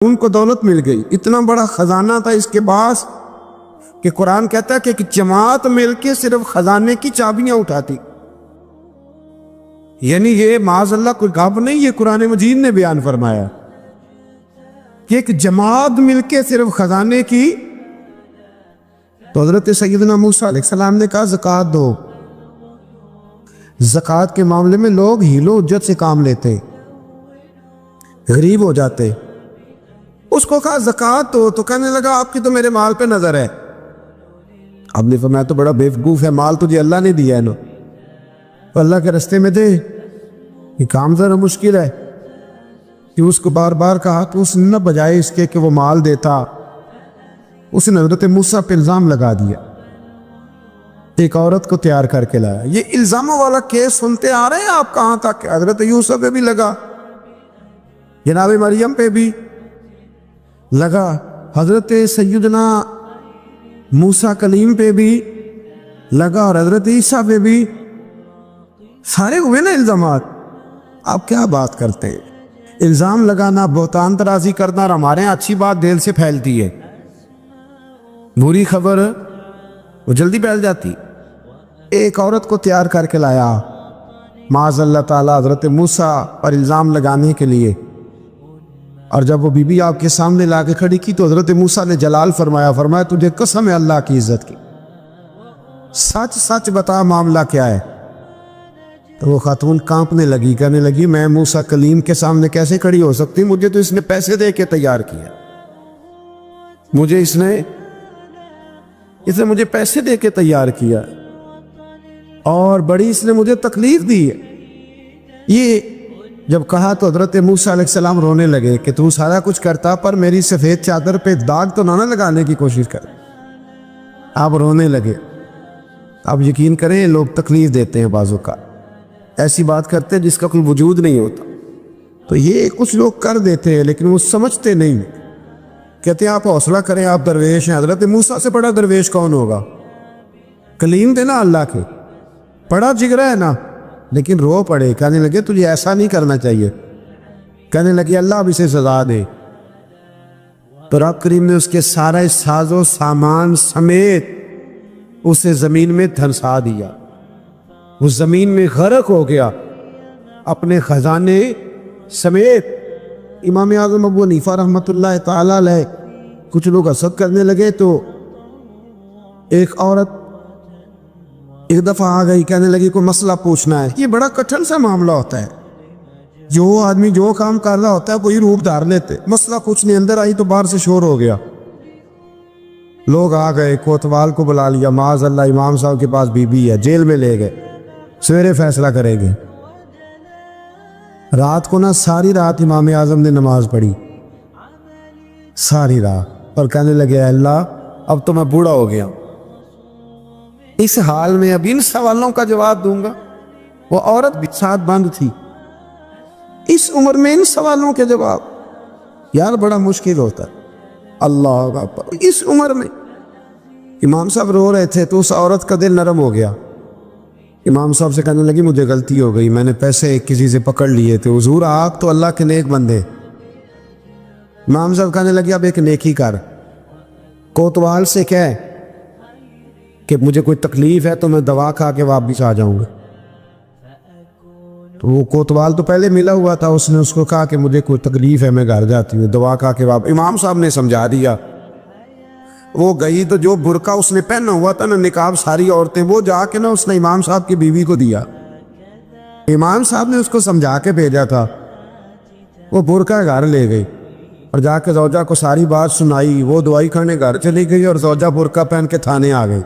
ان کو دولت مل گئی، اتنا بڑا خزانہ تھا اس کے پاس کہ قرآن کہتا ہے کہ ایک جماعت مل کے صرف خزانے کی چابیاں اٹھاتی. یعنی یہ معاذ اللہ کوئی غاب نہیں، یہ قرآن مجید نے بیان فرمایا کہ ایک جماعت مل کے صرف خزانے کی. تو حضرت سیدنا موسیٰ علیہ السلام نے کہا زکوٰۃ دو. زکوٰۃ کے معاملے میں لوگ ہیل و حجت سے کام لیتے، غریب ہو جاتے. اس کو کہا زکوٰۃ دو تو کہنے لگا آپ کی تو میرے مال پہ نظر ہے. اب نے فرمایا تو بڑا بیوقوف ہے، مال تجھے اللہ نے دیا ہے نا، تو اللہ کے رستے میں دے. یہ کام ذرا مشکل ہے کہ اس کو بار بار کہا تو اس نے نہ بجائے اس کے کہ وہ مال دیتا، اس نے حضرت موسیٰ پہ الزام لگا دیا. ایک عورت کو تیار کر کے لایا. یہ الزاموں والا کیس سنتے آ رہے ہیں آپ کہاں تک؟ حضرت یوسف پہ بھی لگا، جناب مریم پہ بھی لگا، حضرت سیدنا موسیٰ کلیم پہ بھی لگا، اور حضرت عیسیٰ پہ بھی. سارے ہوئے نا الزامات. آپ کیا بات کرتے ہیں؟ الزام لگانا، بہتان ترازی کرنا، اور ہمارے یہاں اچھی بات دل سے پھیلتی ہے، بری خبر وہ جلدی پھیل جاتی. ایک عورت کو تیار کر کے لایا معاذ اللہ تعالیٰ حضرت موسیٰ پر الزام لگانے کے لیے. اور جب وہ بی بی آپ کے سامنے لا کے کھڑی کی تو حضرت موسیٰ نے جلال فرمایا تجھے قسم ہے اللہ کی عزت کی، سچ سچ بتا معاملہ کیا ہے. تو وہ خاتون کانپنے لگی، کہنے لگی میں موسیٰ کلیم کے سامنے کیسے کھڑی ہو سکتی؟ مجھے تو اس نے پیسے دے کے تیار کیا، مجھے اس نے مجھے پیسے دے کے تیار کیا، اور بڑی اس نے مجھے تکلیف دی ہے. یہ جب کہا تو حضرت موسیٰ علیہ السلام رونے لگے کہ تو سارا کچھ کرتا پر میری سفید چادر پہ داغ تو نہ لگانے کی کوشش کر. آپ رونے لگے. آپ یقین کریں لوگ تکلیف دیتے ہیں بعضوں کا، ایسی بات کرتے ہیں جس کا کوئی وجود نہیں ہوتا. تو یہ کچھ لوگ کر دیتے ہیں لیکن وہ سمجھتے نہیں. کہتے ہیں آپ حوصلہ کریں، آپ درویش ہیں. حضرت موسیٰ سے بڑا درویش کون ہوگا؟ کلیم تھے نا اللہ کے، بڑا جگرا ہے نا. لیکن رو پڑے، کہنے لگے تجھے ایسا نہیں کرنا چاہیے. کہنے لگے اللہ اب اسے سزا دے. تو رب کریم نے اس کے سارے ساز و سامان سمیت اسے زمین میں دھنسا دیا. وہ زمین میں غرق ہو گیا اپنے خزانے سمیت. امام اعظم ابو حنیفہ رحمۃ اللہ تعالی علیہ کچھ لوگ حسد کرنے لگے تو ایک عورت ایک دفعہ آ گئی، کہنے لگی کوئی مسئلہ پوچھنا ہے. یہ بڑا کٹھن سا معاملہ ہوتا ہے، جو آدمی جو کام کر رہا ہوتا ہے وہی روپ دھار لیتے. مسئلہ کچھ نہیں، اندر آئی تو باہر سے شور ہو گیا. لوگ آ گئے، کوتوال کو بلا لیا، معاذ اللہ امام صاحب کے پاس بی بی ہے، جیل میں لے گئے، سویرے فیصلہ کریں گے. رات کو نا ساری رات امام اعظم نے نماز پڑھی، ساری رات، اور کہنے لگے اللہ اب تو میں بوڑھا ہو گیا، اس حال میں اب ان سوالوں کا جواب دوں گا. وہ عورت بھی ساتھ بند تھی، اس عمر میں ان سوالوں کے جواب یار بڑا مشکل ہوتا ہے. اللہ اکبر. اس عمر میں امام صاحب رو رہے تھے تو اس عورت کا دل نرم ہو گیا. امام صاحب سے کہنے لگی مجھے غلطی ہو گئی، میں نے پیسے کسی سے پکڑ لیے تھے. حضور آپ تو اللہ کے نیک بندے. امام صاحب کہنے لگے اب ایک نیکی کر، کوتوال سے کہہ کہ مجھے کوئی تکلیف ہے تو میں دوا کھا کے واپس آ جاؤں گا. تو وہ کوتوال تو پہلے ملا ہوا تھا، اس نے اس کو کہا کہ مجھے کوئی تکلیف ہے میں گھر جاتی ہوں، دوا کھا کے واپس. امام صاحب نے سمجھا دیا. وہ گئی تو جو برقع اس نے پہنا ہوا تھا نا نقاب، ساری عورتیں وہ جا کے نا اس نے امام صاحب کی بیوی کو دیا. امام صاحب نے اس کو سمجھا کے بھیجا تھا. وہ برقع گھر لے گئی اور جا کے زوجہ کو ساری بات سنائی. وہ دوائی کھانے گھر چلی گئی اور زوجہ برقع پہن کے تھانے آ گئی.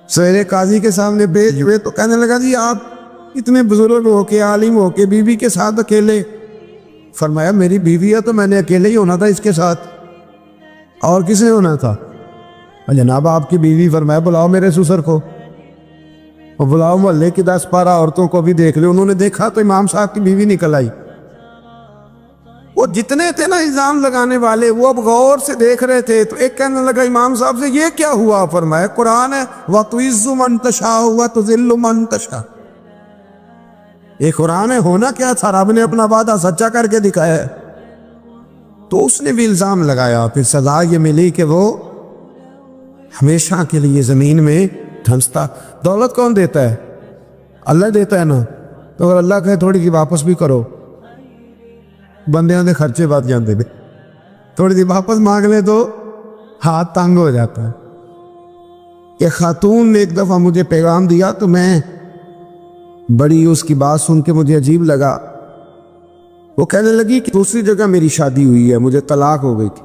سویرے قاضی کے سامنے بھیج ہوئے تو کہنے لگا جی آپ اتنے بزرگ ہو کے عالم ہو کے بیوی کے ساتھ اکیلے. فرمایا میری بیوی ہے تو میں نے اکیلے ہی ہونا تھا اس کے ساتھ، اور کسے ہونا تھا؟ جناب آپ کی بیوی. فرمایا بلاؤ میرے سسر کو، اور بلاؤ محلے کی 10-12 عورتوں کو بھی دیکھ لے. انہوں نے دیکھا تو امام صاحب کی بیوی نکل آئی. وہ جتنے تھے نا الزام لگانے والے وہ اب غور سے دیکھ رہے تھے. تو ایک کہنے لگا امام صاحب سے یہ کیا ہوا؟ فرمایا قرآن ہے وَتُعِزُّ مَن تَشَاءُ وَتُذِلُّ مَن تَشَاءُ. یہ قرآن ہے. ہونا کیا تھا؟ رب نے اپنا وعدہ سچا کر کے دکھایا ہے. تو اس نے بھی الزام لگایا، پھر سزا یہ ملی کہ وہ ہمیشہ کے لیے زمین میں دھنستا۔ دولت کون دیتا ہے؟ اللہ دیتا ہے نا، تو اگر اللہ کہے تھوڑی سی واپس بھی کرو، بندیاں دے خرچے بات جانتے تھے، تھوڑی سی واپس مانگ لے تو ہاتھ تنگ ہو جاتا ہے۔ کہ خاتون نے ایک دفعہ مجھے پیغام دیا تو میں بڑی اس کی بات سن کے مجھے عجیب لگا۔ وہ کہنے لگی کہ دوسری جگہ میری شادی ہوئی ہے، مجھے طلاق ہو گئی تھی،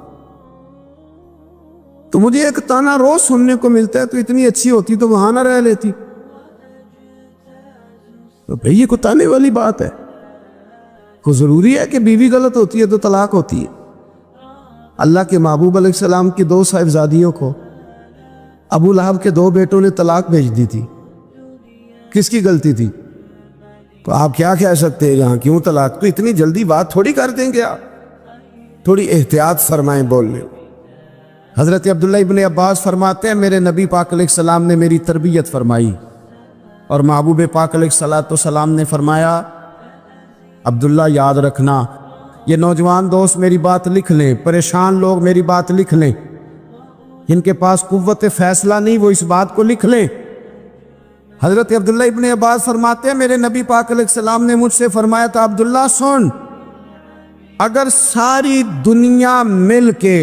تو مجھے ایک تانا روز سننے کو ملتا ہے، تو اتنی اچھی ہوتی تو وہاں نہ رہ لیتی۔ تو بھئی یہ کوئی تانے والی بات ہے؟ کو ضروری ہے کہ بیوی غلط ہوتی ہے تو طلاق ہوتی ہے؟ اللہ کے محبوب علیہ السلام کی 2 صاحبزادیوں کو ابو لہب کے 2 بیٹوں نے طلاق بھیج دی تھی، کس کی غلطی تھی؟ تو آپ کیا کہہ سکتے ہیں یہاں کیوں طلاق؟ تو اتنی جلدی بات تھوڑی کر دیں گے آپ، تھوڑی احتیاط فرمائیں بولنے۔ حضرت عبداللہ ابن عباس فرماتے ہیں میرے نبی پاک علیہ السلام نے میری تربیت فرمائی، اور محبوب پاک علیہ السلام نے فرمایا عبداللہ یاد رکھنا، یہ نوجوان دوست میری بات لکھ لیں، پریشان لوگ میری بات لکھ لیں، جن کے پاس قوت فیصلہ نہیں وہ اس بات کو لکھ لیں۔ حضرت عبداللہ ابن عباس فرماتے ہیں میرے نبی پاک علیہ السلام نے مجھ سے فرمایا تھا عبداللہ سن، اگر ساری دنیا مل کے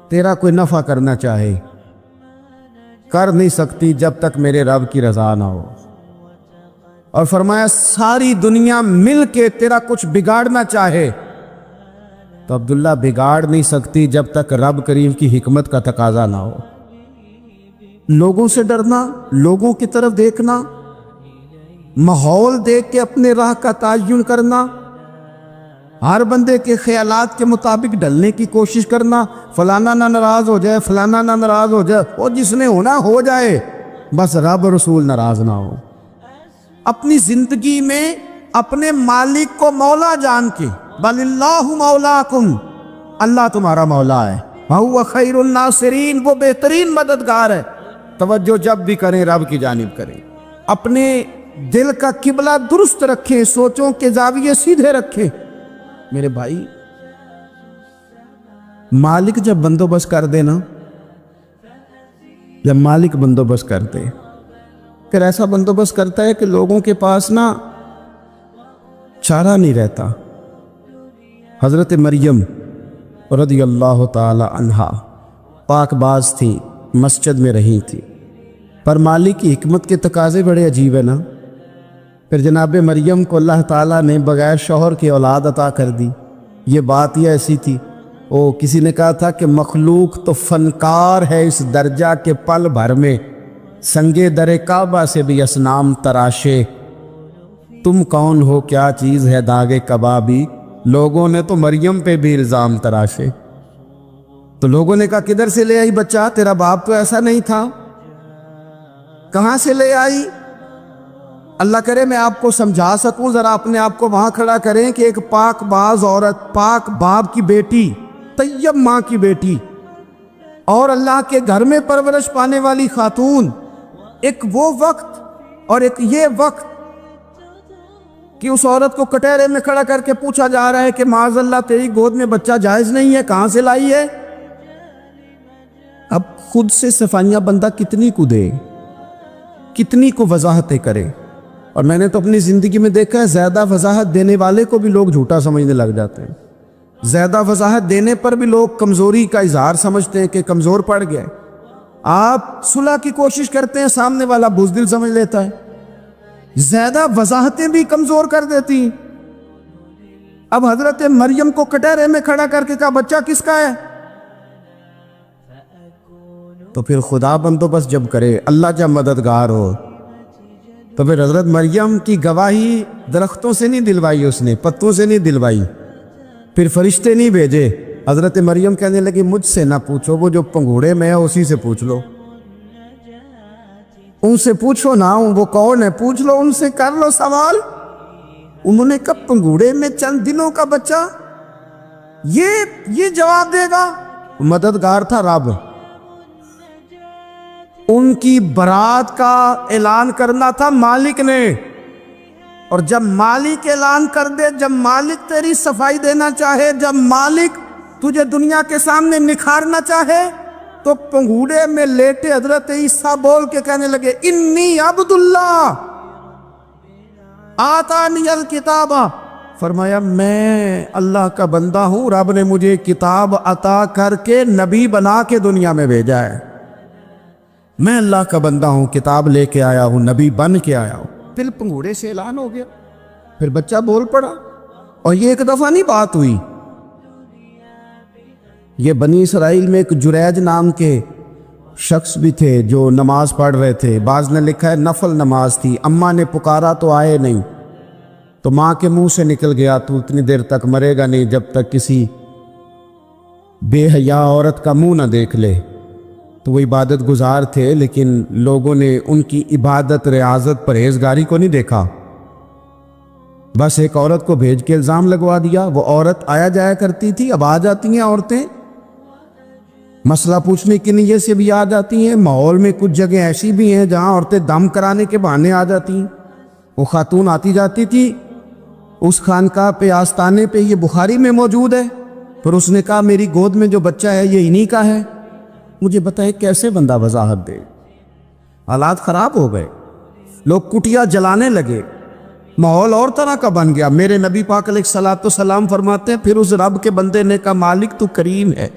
تیرا کوئی نفع کرنا چاہے کر نہیں سکتی جب تک میرے رب کی رضا نہ ہو، اور فرمایا ساری دنیا مل کے تیرا کچھ بگاڑنا چاہے تو عبداللہ بگاڑ نہیں سکتی جب تک رب کریم کی حکمت کا تقاضا نہ ہو۔ لوگوں سے ڈرنا، لوگوں کی طرف دیکھنا، ماحول دیکھ کے اپنے راہ کا تعین کرنا، ہر بندے کے خیالات کے مطابق ڈھلنے کی کوشش کرنا، فلانا نہ ناراض ہو جائے، فلانا نہ ناراض ہو جائے، اور جس نے ہونا ہو جائے، بس رب رسول ناراض نہ ہو۔ اپنی زندگی میں اپنے مالک کو مولا جان کے، بل اللہ مولاکم، اللہ تمہارا مولا ہے، وَهُوَ خَيْرُ النَّاصِرِينَ، وہ بہترین مددگار ہے۔ توجہ جب بھی کریں رب کی جانب کریں، اپنے دل کا قبلہ درست رکھیں، سوچوں کے زاویے سیدھے رکھیں۔ میرے بھائی، مالک جب بندوبست کر دے نا، جب مالک بندوبست کر دے، پھر ایسا بندوبست کرتا ہے کہ لوگوں کے پاس نا چارہ نہیں رہتا۔ حضرت مریم رضی اللہ تعالی عنہا پاک باز تھی، مسجد میں رہی تھی، پر مالک کی حکمت کے تقاضے بڑے عجیب ہیں نا۔ پھر جناب مریم کو اللہ تعالیٰ نے بغیر شوہر کی اولاد عطا کر دی۔ یہ بات ہی ایسی تھی، کسی نے کہا تھا کہ مخلوق تو فنکار ہے اس درجہ کے پل بھر میں سنگے در کعبہ سے بھی اصنام تراشے، تم کون ہو کیا چیز ہے داغے کبابی، لوگوں نے تو مریم پہ بھی الزام تراشے۔ تو لوگوں نے کہا کدھر سے لے آئی بچہ، تیرا باپ تو ایسا نہیں تھا، کہاں سے لے آئی؟ اللہ کرے میں آپ کو سمجھا سکوں، ذرا اپنے آپ کو وہاں کھڑا کریں کہ ایک پاک باز عورت، پاک باپ کی بیٹی، طیب ماں کی بیٹی، اور اللہ کے گھر میں پرورش پانے والی خاتون، ایک وہ وقت اور ایک یہ وقت کہ اس عورت کو کٹہرے میں کھڑا کر کے پوچھا جا رہا ہے کہ معاذ اللہ تیری گود میں بچہ جائز نہیں ہے، کہاں سے لائی ہے؟ اب خود سے صفائیاں بندہ کتنی کو دے، کتنی کو وضاحتیں کرے۔ اور میں نے تو اپنی زندگی میں دیکھا ہے زیادہ وضاحت دینے والے کو بھی لوگ جھوٹا سمجھنے لگ جاتے ہیں، زیادہ وضاحت دینے پر بھی لوگ کمزوری کا اظہار سمجھتے ہیں کہ کمزور پڑ گئے۔ آپ صلح کی کوشش کرتے ہیں، سامنے والا بزدل سمجھ لیتا ہے، زیادہ وضاحتیں بھی کمزور کر دیتی ہیں۔ اب حضرت مریم کو کٹہرے میں کھڑا کر کے کہا بچہ کس کا ہے؟ تو پھر خدا بندوبست جب کرے، اللہ جب مددگار ہو، تو پھر حضرت مریم کی گواہی درختوں سے نہیں دلوائی، اس نے پتوں سے نہیں دلوائی، پھر فرشتے نہیں بھیجے۔ حضرت مریم کہنے لگی مجھ سے نہ پوچھو، وہ جو پنگھوڑے میں ہے اسی سے پوچھ لو، ان سے پوچھو نا، وہ کون ہے پوچھ لو، ان سے کر لو سوال۔ انہوں نے کب پنگھوڑے میں چند دنوں کا بچہ، یہ جواب دے گا؟ مددگار تھا رب، ان کی برات کا اعلان کرنا تھا مالک نے، اور جب مالک اعلان کر دے، جب مالک تیری صفائی دینا چاہے، جب مالک تجھے دنیا کے سامنے نکھارنا چاہے تو پنگوڑے میں لیٹے حضرت عیسیٰ بول کے کہنے لگے انی عبداللہ آتانی الکتاب، فرمایا میں اللہ کا بندہ ہوں، رب نے مجھے کتاب عطا کر کے نبی بنا کے دنیا میں بھیجا ہے، میں اللہ کا بندہ ہوں، کتاب لے کے آیا ہوں، نبی بن کے آیا ہوں۔ پھر پنگوڑے سے اعلان ہو گیا، پھر بچہ بول پڑا، اور یہ ایک دفعہ نہیں بات ہوئی۔ یہ بنی اسرائیل میں ایک جریج نام کے شخص بھی تھے جو نماز پڑھ رہے تھے، بعض نے لکھا ہے نفل نماز تھی، اماں نے پکارا تو آئے نہیں، تو ماں کے منہ سے نکل گیا تو اتنی دیر تک مرے گا نہیں جب تک کسی بے حیا عورت کا منہ نہ دیکھ لے۔ تو وہ عبادت گزار تھے، لیکن لوگوں نے ان کی عبادت، ریاضت، پرہیزگاری کو نہیں دیکھا، بس ایک عورت کو بھیج کے الزام لگوا دیا۔ وہ عورت آیا جایا کرتی تھی، اب آ جاتی ہیں عورتیں، مسئلہ پوچھنے کی نیت سے بھی آ جاتی ہیں۔ ماحول میں کچھ جگہ ایسی بھی ہیں جہاں عورتیں دم کرانے کے بہانے آ جاتی ہیں۔ وہ خاتون آتی جاتی تھی اس خانقاہ پہ، آستانے پہ، یہ بخاری میں موجود ہے، پھر اس نے کہا میری گود میں جو بچہ ہے یہ انہی کا ہے، مجھے بتائے کیسے بندہ وضاحت دے۔ حالات خراب ہو گئے، لوگ کٹیا جلانے لگے، ماحول اور طرح کا بن گیا۔ میرے نبی پاک علیہ الصلوۃ والسلام فرماتے ہیں پھر اس رب کے بندے نے کہا مالک تو کریم ہے،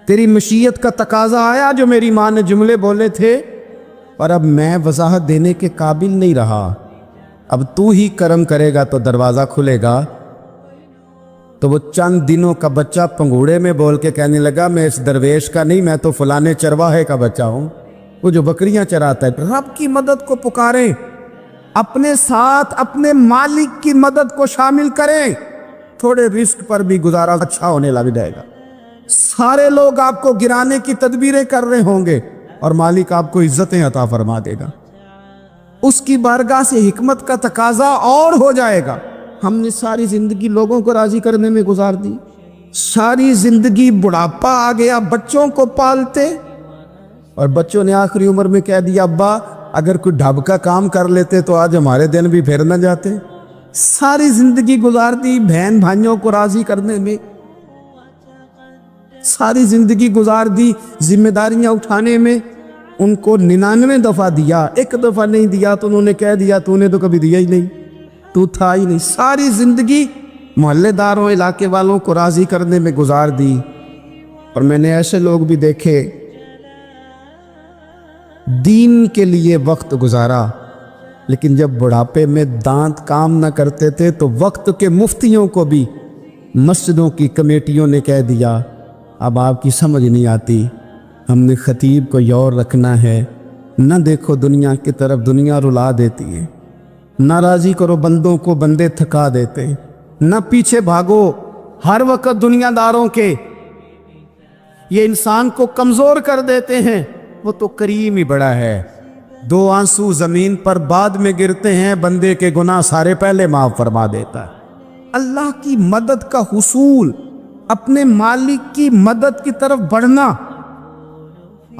تیری مشیت کا تقاضا آیا جو میری ماں نے جملے بولے تھے، پر اب میں وضاحت دینے کے قابل نہیں رہا، اب تو ہی کرم کرے گا تو دروازہ کھلے گا۔ تو وہ چند دنوں کا بچہ پنگوڑے میں بول کے کہنے لگا میں اس درویش کا نہیں، میں تو فلانے چرواہے کا بچہ ہوں، وہ جو بکریاں چراتا ہے۔ رب کی مدد کو پکاریں، اپنے ساتھ اپنے مالک کی مدد کو شامل کریں، تھوڑے رزق پر بھی گزارا اچھا ہونے لگ جائے گا۔ سارے لوگ آپ کو گرانے کی تدبیریں کر رہے ہوں گے اور مالک آپ کو عزتیں عطا فرما دے گا، اس کی بارگاہ سے حکمت کا تقاضا اور ہو جائے گا۔ ہم نے ساری زندگی لوگوں کو راضی کرنے میں گزار دی، ساری زندگی بڑھاپا آ گیا بچوں کو پالتے، اور بچوں نے آخری عمر میں کہہ دیا ابا اگر کوئی ڈھب کا کام کر لیتے تو آج ہمارے دن بھی پھر نہ جاتے۔ ساری زندگی گزار دی بہن بھائیوں کو راضی کرنے میں، ساری زندگی گزار دی ذمہ داریاں اٹھانے میں، ان کو 99 دفعہ دیا، ایک دفعہ نہیں دیا تو انہوں نے کہہ دیا تو نے تو کبھی دیا ہی نہیں، تو تھا ہی نہیں۔ ساری زندگی محلے داروں، علاقے والوں کو راضی کرنے میں گزار دی۔ اور میں نے ایسے لوگ بھی دیکھے دین کے لیے وقت گزارا، لیکن جب بڑھاپے میں دانت کام نہ کرتے تھے تو وقت کے مفتیوں کو بھی مسجدوں کی کمیٹیوں نے کہہ دیا اب آپ کی سمجھ نہیں آتی، ہم نے خطیب کو اور رکھنا ہے، نہ دیکھو دنیا کی طرف، دنیا رلا دیتی ہے، نہ راضی کرو بندوں کو، بندے تھکا دیتے، نہ پیچھے بھاگو ہر وقت دنیا داروں کے، یہ انسان کو کمزور کر دیتے ہیں۔ وہ تو کریم ہی بڑا ہے، 2 آنسو زمین پر بعد میں گرتے ہیں، بندے کے گناہ سارے پہلے معاف فرما دیتا ہے۔ اللہ کی مدد کا حصول، اپنے مالک کی مدد کی طرف بڑھنا،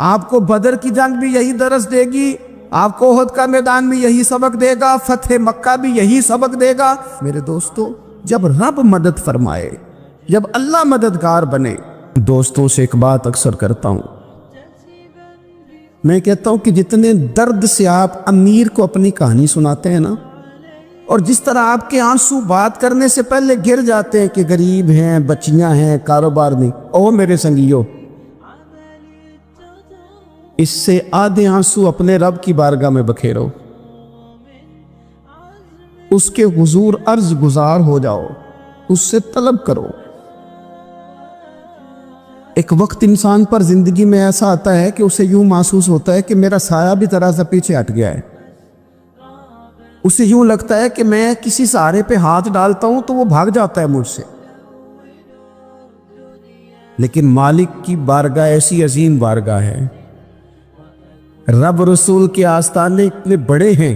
آپ کو بدر کی جنگ بھی یہی درس دے گی، آپ کو احد کا میدان بھی یہی سبق دے گا، فتح مکہ بھی یہی سبق دے گا۔ میرے دوستو جب رب مدد فرمائے، جب اللہ مددگار بنے، دوستوں سے ایک بات اکثر کرتا ہوں، میں کہتا ہوں کہ جتنے درد سے آپ امیر کو اپنی کہانی سناتے ہیں نا، اور جس طرح آپ کے آنسو بات کرنے سے پہلے گر جاتے ہیں کہ غریب ہیں، بچیاں ہیں، کاروبار نہیں، او میرے سنگیو، اس سے آدھے آنسو اپنے رب کی بارگاہ میں بکھیرو، اس کے حضور عرض گزار ہو جاؤ، اس سے طلب کرو۔ ایک وقت انسان پر زندگی میں ایسا آتا ہے کہ اسے یوں محسوس ہوتا ہے کہ میرا سایہ بھی ذرا سا پیچھے ہٹ گیا ہے، اسے یوں لگتا ہے کہ میں کسی سہارے پہ ہاتھ ڈالتا ہوں تو وہ بھاگ جاتا ہے مجھ سے، لیکن مالک کی بارگاہ ایسی عظیم بارگاہ ہے، رب رسول کے آستانے اتنے بڑے ہیں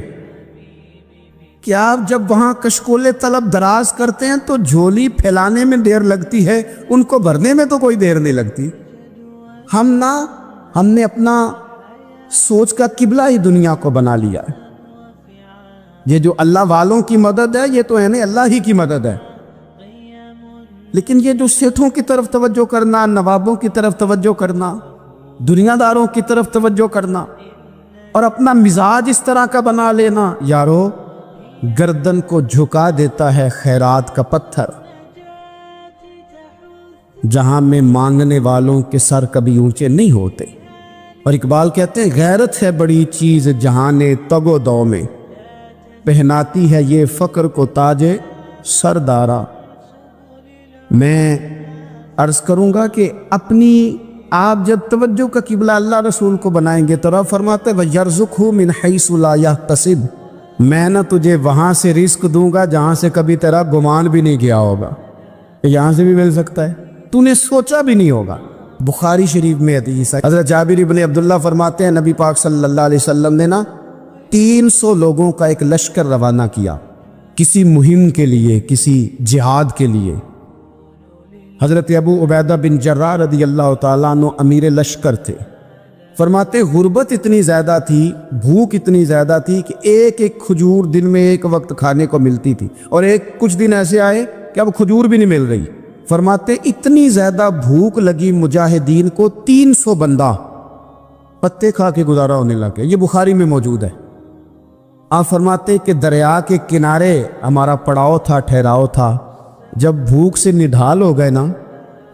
کہ آپ جب وہاں کشکول طلب دراز کرتے ہیں تو جھولی پھیلانے میں دیر لگتی ہے، ان کو بھرنے میں تو کوئی دیر نہیں لگتی۔ ہم نے اپنا سوچ کا قبلہ ہی دنیا کو بنا لیا ہے، یہ جو اللہ والوں کی مدد ہے یہ تو ہے نہیں، اللہ ہی کی مدد ہے۔ لیکن یہ جو سیٹھوں کی طرف توجہ کرنا، نوابوں کی طرف توجہ کرنا، دنیا داروں کی طرف توجہ کرنا اور اپنا مزاج اس طرح کا بنا لینا، یارو گردن کو جھکا دیتا ہے خیرات کا پتھر، جہاں میں مانگنے والوں کے سر کبھی اونچے نہیں ہوتے۔ اور اقبال کہتے ہیں غیرت ہے بڑی چیز جہان تگ و دو میں، پہناتی ہے یہ فقر کو تاج سردارا۔ میں عرض کروں گا کہ اپنی آپ جب توجہ کا قبلہ اللہ رسول کو بنائیں گے تو رب فرماتے وَيَرْزُقْهُ مِنْ حَيْثُ لَا يَحْتَسِبُ، میں نہ تجھے وہاں سے رزق دوں گا جہاں سے کبھی تیرا گمان بھی نہیں کیا ہوگا، یہاں سے بھی مل سکتا ہے، تو نے سوچا بھی نہیں ہوگا۔ بخاری شریف میں حدیث ہے، حضرت جابر بن عبداللہ فرماتے ہیں نبی پاک صلی اللہ علیہ وسلم نے نا 300 لوگوں کا ایک لشکر روانہ کیا کسی مہم کے لیے، کسی جہاد کے لیے۔ حضرت ابو عبیدہ بن جراح رضی اللہ تعالیٰ عنہ امیر لشکر تھے۔ فرماتے غربت اتنی زیادہ تھی، بھوک اتنی زیادہ تھی کہ ایک ایک کھجور دن میں ایک وقت کھانے کو ملتی تھی، اور کچھ دن ایسے آئے کہ اب کھجور بھی نہیں مل رہی۔ فرماتے اتنی زیادہ بھوک لگی مجاہدین کو 300 بندہ پتے کھا کے گزارا ہونے لگے۔ یہ بخاری میں موجود ہے۔ آپ فرماتے کہ دریا کے کنارے ہمارا پڑاؤ تھا، ٹھہراؤ تھا، جب بھوک سے نڈھال ہو گئے نا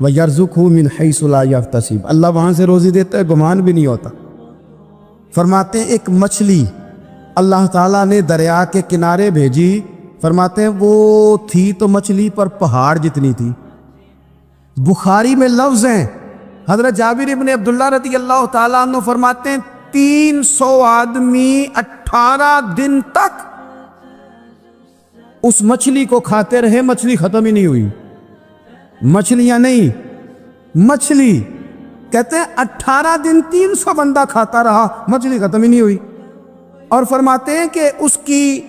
وَيَرْزُقْهُ مِنْ حَيْثُ لَا يَحْتَسِبُ، اللہ وہاں سے روزی دیتا ہے، گمان بھی نہیں ہوتا۔ فرماتے ہیں ایک مچھلی اللہ تعالیٰ نے دریا کے کنارے بھیجی، فرماتے ہیں وہ تھی تو مچھلی پر پہاڑ جتنی تھی۔ بخاری میں لفظ ہیں، حضرت جابر بن عبداللہ رضی اللہ تعالیٰ عنہ فرماتے ہیں 300 آدمی 18 دن تک اس مچھلی کو کھاتے رہے، مچھلی ختم ہی نہیں ہوئی۔ مچھلیاں نہیں، مچھلی کہتے ہیں 18 دن 300 بندہ کھاتا رہا، مچھلی ختم ہی نہیں ہوئی۔ اور فرماتے ہیں کہ اس کی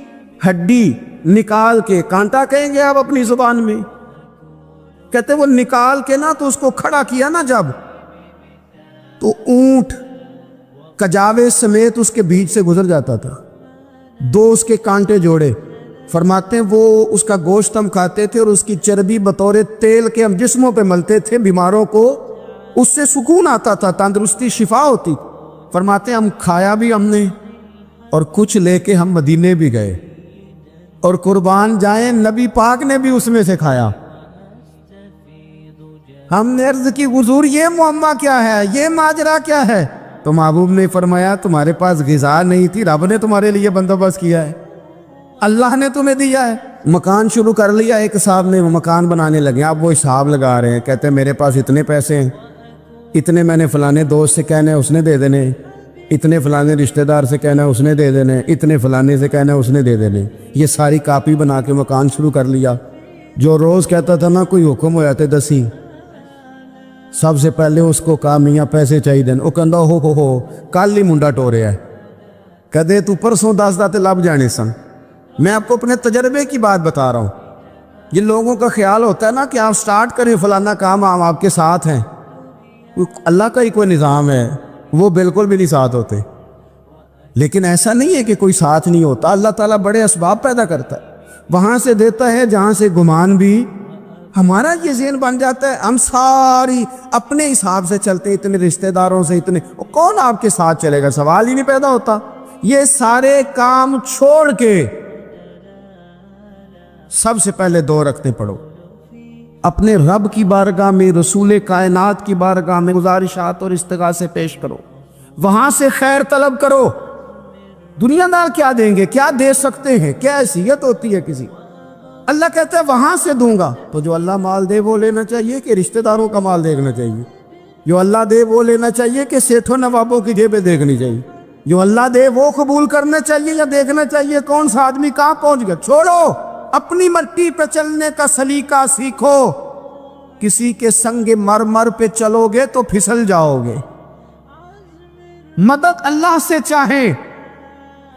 ہڈی نکال کے، کانٹا کہیں گے آپ اپنی زبان میں، کہتے ہیں وہ نکال کے نا تو اس کو کھڑا کیا نا جب، تو اونٹ کجاوے سمیت اس کے بیچ سے گزر جاتا تھا، 2 اس کے کانٹے جوڑے۔ فرماتے ہیں وہ اس کا گوشت ہم کھاتے تھے اور اس کی چربی بطور تیل کے ہم جسموں پہ ملتے تھے، بیماروں کو اس سے سکون آتا تھا، تندرستی شفا ہوتی۔ فرماتے ہیں ہم کھایا بھی ہم نے، اور کچھ لے کے ہم مدینے بھی گئے، اور قربان جائیں نبی پاک نے بھی اس میں سے کھایا۔ ہم نے عرض کی حضور یہ معاملہ کیا ہے، یہ ماجرا کیا ہے؟ تو محبوب نے فرمایا تمہارے پاس غذا نہیں تھی، رب نے تمہارے لیے بندوبست کیا ہے، اللہ نے تمہیں دیا ہے۔ مکان شروع کر لیا، ایک صاحب نے مکان بنانے لگے، آپ وہ حساب لگا رہے ہیں، کہتے ہیں میرے پاس اتنے پیسے ہیں، اتنے میں نے فلانے دوست سے کہنا ہے اس نے دے دینے، اتنے فلانے رشتہ دار سے کہنا ہے اس نے دے دینے، اتنے فلانے سے کہنا ہے اس نے دے دینے۔ یہ ساری کاپی بنا کے مکان شروع کر لیا۔ جو روز کہتا تھا نا کوئی حکم ہو جاتے 10 سب سے پہلے اس کو کہا میاں پیسے چاہیے دین، وہ کہندا ہو کل ہی منڈا ٹوریا ہے، کدے تو پرسوں 10 داتے لب جانے سن۔ میں آپ کو اپنے تجربے کی بات بتا رہا ہوں۔ یہ لوگوں کا خیال ہوتا ہے نا کہ آپ سٹارٹ کریں فلانا کام، ہم آپ کے ساتھ ہیں، اللہ کا ہی کوئی نظام ہے، وہ بالکل بھی نہیں ساتھ ہوتے۔ لیکن ایسا نہیں ہے کہ کوئی ساتھ نہیں ہوتا، اللہ تعالیٰ بڑے اسباب پیدا کرتا ہے، وہاں سے دیتا ہے جہاں سے گمان بھی۔ ہمارا یہ ذہن بن جاتا ہے ہم ساری اپنے حساب سے چلتے، اتنے رشتہ داروں سے، اتنے کون آپ کے ساتھ چلے گا، سوال ہی نہیں پیدا ہوتا۔ یہ سارے کام چھوڑ کے سب سے پہلے 2 رکعتیں پڑھو، اپنے رب کی بارگاہ میں، رسول کائنات کی بارگاہ میں گزارشات اور استغاثے پیش کرو، وہاں سے خیر طلب کرو۔ دنیا دار کیا دیں گے، کیا دے سکتے ہیں، کیا حیثیت ہوتی ہے کسی؟ اللہ کہتا ہے وہاں سے دوں گا۔ تو جو اللہ مال دے وہ لینا چاہیے کہ رشتہ داروں کا مال دیکھنا چاہیے؟ جو اللہ دے وہ لینا چاہیے کہ سیٹھوں نوابوں کی جیبیں دیکھنی چاہیے؟ جو اللہ دے وہ قبول کرنا چاہیے یا دیکھنا چاہیے کون سا آدمی کہاں پہنچ گیا؟ چھوڑو، اپنی مٹی پہ چلنے کا سلیقہ سیکھو۔ کسی کے سنگ مرمر پہ چلو گے تو پھسل جاؤ گے۔ مدد اللہ سے چاہیں،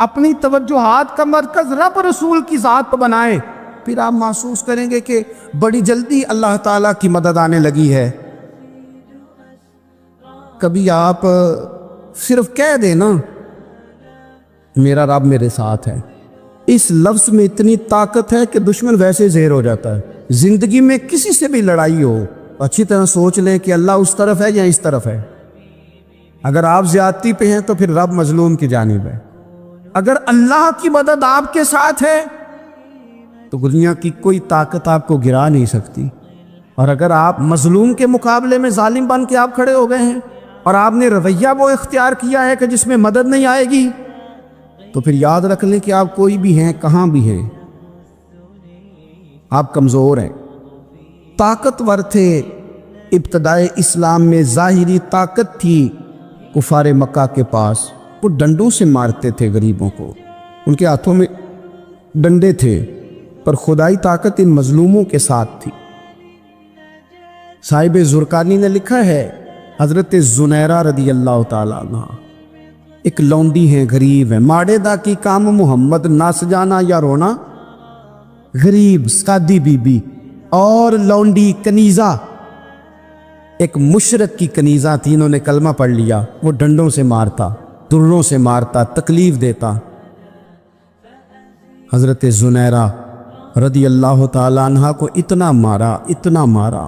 اپنی توجہات کا مرکز رب رسول کی ذات پر بنائیں، پھر آپ محسوس کریں گے کہ بڑی جلدی اللہ تعالیٰ کی مدد آنے لگی ہے۔ کبھی آپ صرف کہہ دیں نا میرا رب میرے ساتھ ہے، اس لفظ میں اتنی طاقت ہے کہ دشمن ویسے زہر ہو جاتا ہے۔ زندگی میں کسی سے بھی لڑائی ہو اچھی طرح سوچ لیں کہ اللہ اس طرف ہے یا اس طرف ہے. اگر آپ زیادتی پہ ہیں تو پھر رب مظلوم کی جانب ہے. اگر اللہ کی مدد آپ کے ساتھ ہے تو دنیا کی کوئی طاقت آپ کو گرا نہیں سکتی. اور اگر آپ مظلوم کے مقابلے میں ظالم بن کے آپ کھڑے ہو گئے ہیں اور آپ نے رویہ وہ اختیار کیا ہے کہ جس میں مدد نہیں آئے گی, تو پھر یاد رکھ لیں کہ آپ کوئی بھی ہیں, کہاں بھی ہیں, آپ کمزور ہیں. طاقتور تھے ابتدائے اسلام میں, ظاہری طاقت تھی کفار مکہ کے پاس, وہ ڈنڈوں سے مارتے تھے غریبوں کو, ان کے ہاتھوں میں ڈنڈے تھے, پر خدائی طاقت ان مظلوموں کے ساتھ تھی. صاحب زرقانی نے لکھا ہے حضرت زنیرہ رضی اللہ تعالیٰ عنہ ایک لونڈی ہیں, غریب ہیں, ماڑے دا کی کام محمد نس جانا یا رونا, غریب سادی بی بی اور لونڈی کنیزہ, ایک مشرک کی کنیزہ تھی, انہوں نے کلمہ پڑھ لیا, وہ ڈنڈوں سے مارتا, دروں سے مارتا, تکلیف دیتا. حضرت زنیرہ رضی اللہ تعالیٰ عنہ کو اتنا مارا, اتنا مارا.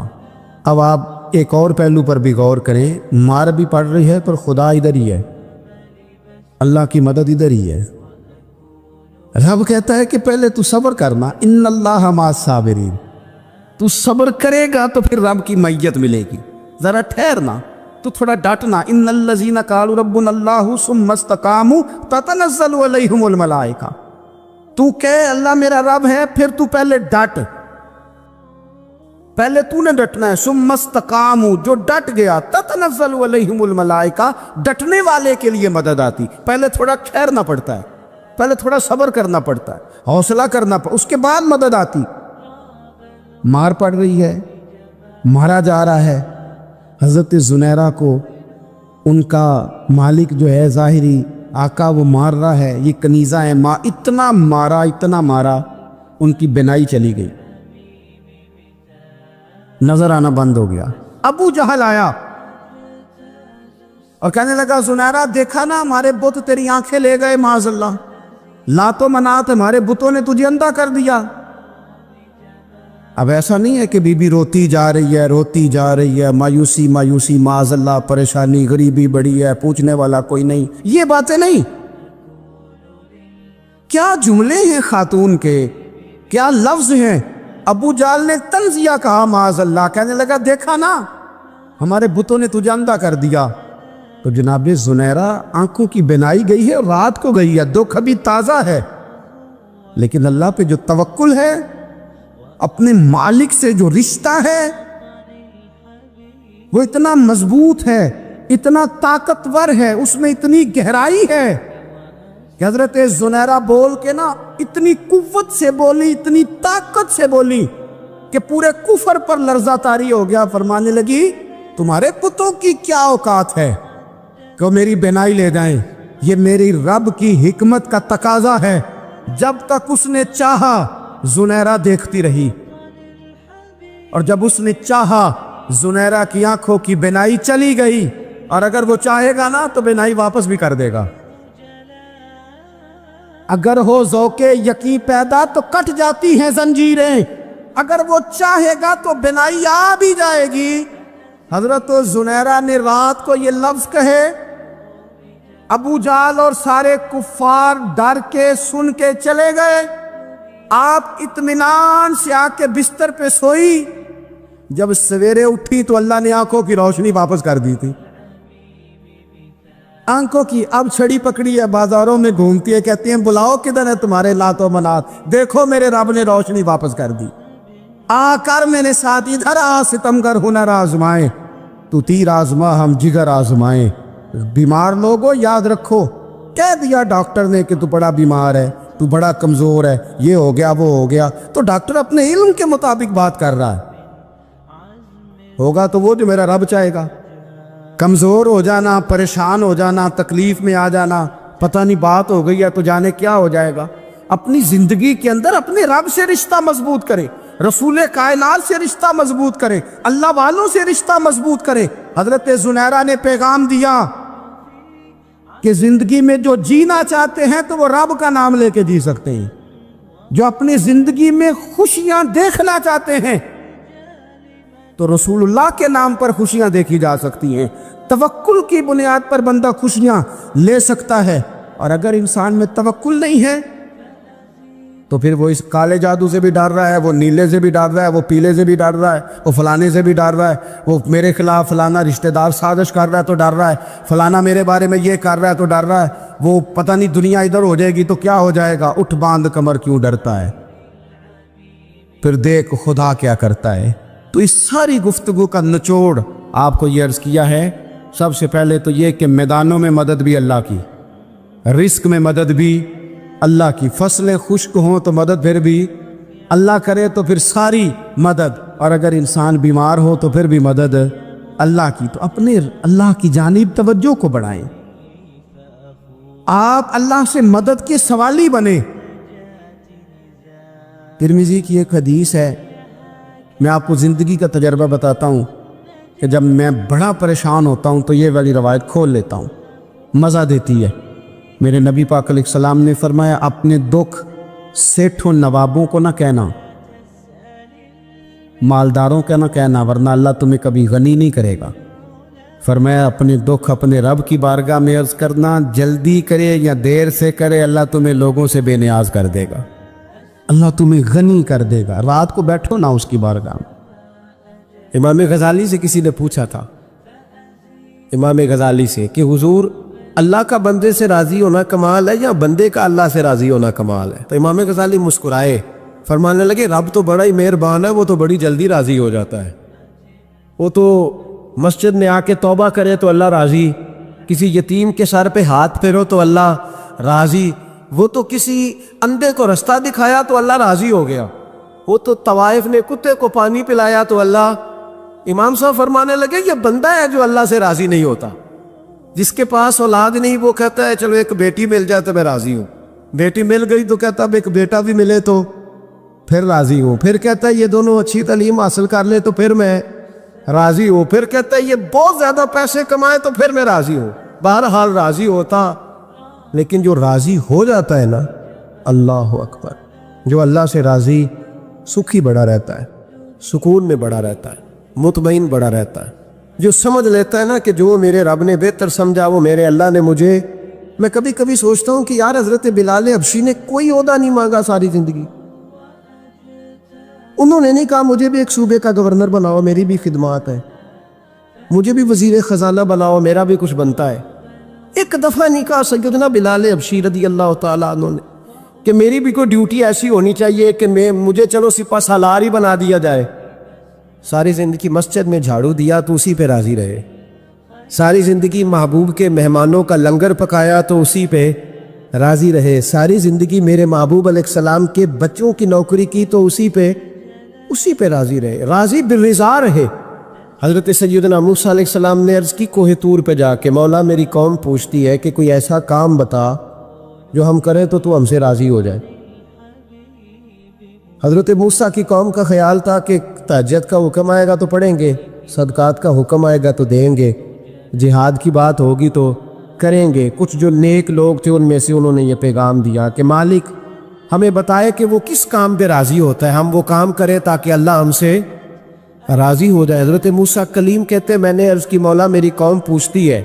اب آپ ایک اور پہلو پر بھی غور کریں, مار بھی پڑ رہی ہے پر خدا ادھر ہی ہے, اللہ کی مدد ادھر ہی ہے. رب کہتا ہے کہ پہلے تو صبر کرنا, ان اللہ مع الصابرین, تو صبر کرے گا تو پھر رب کی معیت ملے گی. ذرا ٹھہرنا, تو تھوڑا ڈٹنا. ان الذین قالوا ربنا اللہ ثم استقاموا تتنزل علیہم الملائکہ, تو کہے اللہ میرا رب ہے, پھر تو پہلے ڈٹ, پہلے تو نے ڈٹنا ہے. ثم استقاموا, جو ڈٹ گیا, تتنزل علیہم الملائکہ, ڈٹنے والے کے لیے مدد آتی. پہلے تھوڑا ٹھہرنا پڑتا ہے, پہلے تھوڑا صبر کرنا پڑتا ہے, حوصلہ کرنا پڑتا, اس کے بعد مدد آتی. مار پڑ رہی ہے, مارا جا رہا ہے. حضرت زنیرہ کو ان کا مالک جو ہے ظاہری آقا وہ مار رہا ہے, یہ کنیزہ ہے, اتنا مارا, اتنا مارا, ان کی بینائی چلی گئی, نظر آنا بند ہو گیا. ابو جہل آیا اور کہنے لگا زنیرہ دیکھا نا ہمارے بت تیری آنکھیں لے گئے, معاذ اللہ, لات و منات ہمارے بتوں نے تجھے اندھا کر دیا. اب ایسا نہیں ہے کہ بی بی روتی جا رہی ہے, روتی جا رہی ہے, مایوسی مایوسی, معاذ اللہ, پریشانی, غریبی بڑی ہے, پوچھنے والا کوئی نہیں, یہ باتیں نہیں. کیا جملے ہیں خاتون کے, کیا لفظ ہیں. ابو جال نے تنزیہ کہا, معاذ اللہ, کہنے لگا دیکھا نا ہمارے بتوں نے تجھے اندھا کر دیا. تو جناب زنیرہ آنکھوں کی بینائی گئی ہے, رات کو گئی ہے, دکھ ابھی تازہ ہے, لیکن اللہ پہ جو توکل ہے, اپنے مالک سے جو رشتہ ہے وہ اتنا مضبوط ہے, اتنا طاقتور ہے, اس میں اتنی گہرائی ہے کہ حضرت زنیرہ بول کے نا اتنی قوت سے بولی, اتنی طاقت سے بولی کہ پورے کفر پر لرزہ طاری ہو گیا. فرمانے لگی تمہارے بتوں کی کیا اوقات ہے کہ وہ میری بینائی لے جائیں, یہ میری رب کی حکمت کا تقاضا ہے. جب تک اس نے چاہا زنیرہ دیکھتی رہی, اور جب اس نے چاہا زنیرہ کی آنکھوں کی بینائی چلی گئی, اور اگر وہ چاہے گا نا تو بینائی واپس بھی کر دے گا. اگر ہو ذوق یقین پیدا تو کٹ جاتی ہیں زنجیریں, اگر وہ چاہے گا تو بینائی آ بھی جائے گی. حضرت زنیرہ نے رات کو یہ لفظ کہے, ابو جال اور سارے کفار ڈر کے سن کے چلے گئے. آپ اطمینان سے آ کے بستر پہ سوئی. جب سویرے اٹھی تو اللہ نے آنکھوں کی روشنی واپس کر دی تھی. آنکھوں کی اب چھڑی پکڑی ہے, بازاروں میں گھومتی ہے, کہتی ہیں بلاؤ کدھر ہے تمہارے لات و منات, دیکھو میرے رب نے روشنی واپس کر دی. آ کر میرے ساتھ ادھر آ, ستمگر ہنر آزمائیں, تو تیر آزما ہم جگر آزمائیں. بیمار لوگوں یاد رکھو, کہہ دیا ڈاکٹر نے کہ تو بڑا بیمار ہے, تو بڑا کمزور ہے, یہ ہو گیا وہ ہو گیا, تو ڈاکٹر اپنے علم کے مطابق بات کر رہا ہے. ہوگا تو وہ جو میرا رب چاہے گا. کمزور ہو جانا, پریشان ہو جانا, تکلیف میں آ جانا, پتہ نہیں بات ہو گئی ہے تو جانے کیا ہو جائے گا. اپنی زندگی کے اندر اپنے رب سے رشتہ مضبوط کرے, رسول کائنات سے رشتہ مضبوط کرے, اللہ والوں سے رشتہ مضبوط کرے. حضرت زنیرہ نے پیغام دیا کہ زندگی میں جو جینا چاہتے ہیں تو وہ رب کا نام لے کے جی سکتے ہیں. جو اپنی زندگی میں خوشیاں دیکھنا چاہتے ہیں تو رسول اللہ کے نام پر خوشیاں دیکھی جا سکتی ہیں. توکل کی بنیاد پر بندہ خوشیاں لے سکتا ہے. اور اگر انسان میں توکل نہیں ہے تو پھر وہ اس کالے جادو سے بھی ڈر رہا ہے, وہ نیلے سے بھی ڈر رہا ہے, وہ پیلے سے بھی ڈر رہا ہے, وہ فلانے سے بھی ڈر رہا ہے, وہ میرے خلاف فلانا رشتہ دار سازش کر رہا ہے تو ڈر رہا ہے, فلانا میرے بارے میں یہ کر رہا ہے تو ڈر رہا ہے, وہ پتہ نہیں دنیا ادھر ہو جائے گی تو کیا ہو جائے گا, اٹھ باندھ کمر کیوں ڈرتا ہے. پھر دیکھ خدا کیا کرتا ہے. تو اس ساری گفتگو کا نچوڑ آپ کو یہ عرض کیا ہے. سب سے پہلے تو یہ کہ میدانوں میں مدد بھی اللہ کی, رزق میں مدد بھی اللہ کی, فصلیں خشک ہوں تو مدد پھر بھی اللہ کرے تو پھر ساری مدد, اور اگر انسان بیمار ہو تو پھر بھی مدد اللہ کی. تو اپنے اللہ کی جانب توجہ کو بڑھائیں, آپ اللہ سے مدد کے سوالی بنیں. ترمذی کی ایک حدیث ہے, میں آپ کو زندگی کا تجربہ بتاتا ہوں کہ جب میں بڑا پریشان ہوتا ہوں تو یہ والی روایت کھول لیتا ہوں, مزہ دیتی ہے. میرے نبی پاک علیہ السلام نے فرمایا اپنے دکھ سیٹھوں نوابوں کو نہ کہنا, مالداروں کا نہ کہنا, ورنہ اللہ تمہیں کبھی غنی نہیں کرے گا. فرمایا اپنے دکھ اپنے رب کی بارگاہ میں عرض کرنا, جلدی کرے یا دیر سے کرے اللہ تمہیں لوگوں سے بے نیاز کر دے گا, اللہ تمہیں غنی کر دے گا. رات کو بیٹھو نہ اس کی بارگاہ میں. امام غزالی سے کسی نے پوچھا تھا, امام غزالی سے, کہ حضور اللہ کا بندے سے راضی ہونا کمال ہے یا بندے کا اللہ سے راضی ہونا کمال ہے؟ تو امام غزالی مسکرائے, فرمانے لگے رب تو بڑا ہی مہربان ہے, وہ تو بڑی جلدی راضی ہو جاتا ہے. وہ تو مسجد میں آ کے توبہ کرے تو اللہ راضی, کسی یتیم کے سر پہ ہاتھ پھیرو تو اللہ راضی, وہ تو کسی اندھے کو رستہ دکھایا تو اللہ راضی ہو گیا, وہ تو طوائف نے کتے کو پانی پلایا تو اللہ. امام صاحب فرمانے لگے یہ بندہ ہے جو اللہ سے راضی نہیں ہوتا. جس کے پاس اولاد نہیں وہ کہتا ہے چلو ایک بیٹی مل جائے تو میں راضی ہوں, بیٹی مل گئی تو کہتا اب ایک بیٹا بھی ملے تو پھر راضی ہوں, پھر کہتا ہے یہ دونوں اچھی تعلیم حاصل کر لے تو پھر میں راضی ہوں, پھر کہتا ہے یہ بہت زیادہ پیسے کمائے تو پھر میں راضی ہوں. بہرحال راضی ہوتا, لیکن جو راضی ہو جاتا ہے نا, اللہ اکبر, جو اللہ سے راضی سکھی بڑا رہتا ہے, سکون میں بڑا رہتا ہے, مطمئن بڑا رہتا ہے. جو سمجھ لیتا ہے نا کہ جو میرے رب نے بہتر سمجھا وہ میرے اللہ نے مجھے. میں کبھی کبھی سوچتا ہوں کہ یار حضرت بلال حبشی نے کوئی عہدہ نہیں مانگا ساری زندگی, انہوں نے نہیں کہا مجھے بھی ایک صوبے کا گورنر بناؤ میری بھی خدمات ہے, مجھے بھی وزیر خزانہ بناؤ میرا بھی کچھ بنتا ہے. ایک دفعہ نہیں کہا سیدنا بلال حبشی رضی اللہ تعالیٰ عنہ نے کہ میری بھی کوئی ڈیوٹی ایسی ہونی چاہیے کہ مجھے چلو سپہ سالار ہی بنا دیا جائے. ساری زندگی مسجد میں جھاڑو دیا تو اسی پہ راضی رہے, ساری زندگی محبوب کے مہمانوں کا لنگر پکایا تو اسی پہ راضی رہے, ساری زندگی میرے محبوب علیہ السلام کے بچوں کی نوکری کی تو اسی پہ راضی رہے, راضی بالرضا رہے. حضرت سیدنا موسیٰ علیہ السلام نے عرض کی کوہ طور پہ جا کے, مولا میری قوم پوچھتی ہے کہ کوئی ایسا کام بتا جو ہم کریں تو ہم سے راضی ہو جائے. حضرت موسیٰ کی قوم کا خیال تھا کہ تہجد کا حکم آئے گا تو پڑھیں گے, صدقات کا حکم آئے گا تو دیں گے, جہاد کی بات ہوگی تو کریں گے. کچھ جو نیک لوگ تھے ان میں سے انہوں نے یہ پیغام دیا کہ مالک ہمیں بتائے کہ وہ کس کام پہ راضی ہوتا ہے, ہم وہ کام کریں تاکہ اللہ ہم سے راضی ہو جائے. حضرت موسیٰ کلیم کہتے میں نے عرض کی مولا میری قوم پوچھتی ہے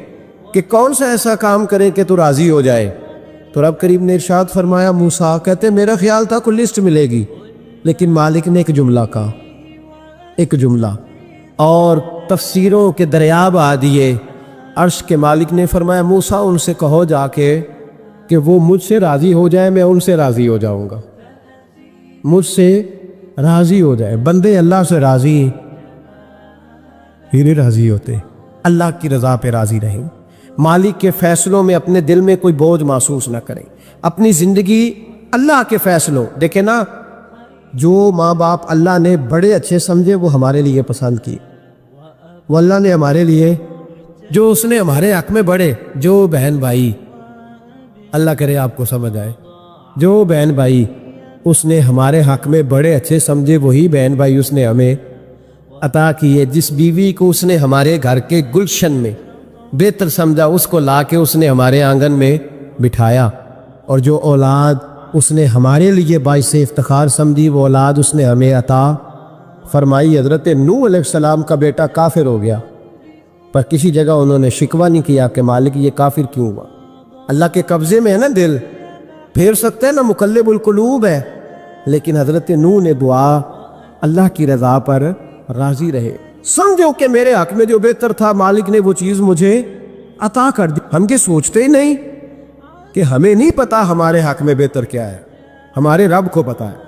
کہ کون سا ایسا کام کریں کہ تو راضی ہو جائے. تو رب کریم نے ارشاد فرمایا, موسیٰ کہتے میرا خیال تھا کوئی لسٹ ملے گی, لیکن مالک نے ایک جملہ کہا, ایک جملہ, اور تفسیروں کے دریا بہا دیے. عرش کے مالک نے فرمایا موسیٰ ان سے کہو جا کے کہ وہ مجھ سے راضی ہو جائے, میں ان سے راضی ہو جاؤں گا, مجھ سے راضی ہو جائے. بندے اللہ سے راضی ہی نہیں راضی ہوتے, اللہ کی رضا پہ راضی رہیں, مالک کے فیصلوں میں اپنے دل میں کوئی بوجھ محسوس نہ کریں, اپنی زندگی اللہ کے فیصلوں. دیکھیں نا, جو ماں باپ اللہ نے بڑے اچھے سمجھے وہ ہمارے لیے پسند کی, وہ اللہ نے ہمارے لیے جو اس نے ہمارے حق میں بڑے, جو بہن بھائی, اللہ کرے آپ کو سمجھ آئے, جو بہن بھائی اس نے ہمارے حق میں بڑے اچھے سمجھے وہی بہن بھائی اس نے ہمیں عطا کیے. جس بیوی کو اس نے ہمارے گھر کے گلشن میں بہتر سمجھا اس کو لا کے اس نے ہمارے آنگن میں بٹھایا, اور جو اولاد اس نے ہمارے لیے باعث افتخار سمجھی وہ اولاد اس نے ہمیں عطا فرمائی۔ حضرت نوح علیہ السلام کا بیٹا کافر ہو گیا، پر کسی جگہ انہوں نے شکوہ نہیں کیا کہ مالک یہ کافر کیوں ہوا۔ اللہ کے قبضے میں ہے نا دل، پھیر سکتے ہیں نا، مقلب القلوب ہے، لیکن حضرت نوح نے دعا اللہ کی رضا پر راضی رہے، سمجھو کہ میرے حق میں جو بہتر تھا مالک نے وہ چیز مجھے عطا کر دی۔ ہم کے سوچتے ہی نہیں کہ ہمیں نہیں پتا ہمارے حق میں بہتر کیا ہے، ہمارے رب کو پتا ہے۔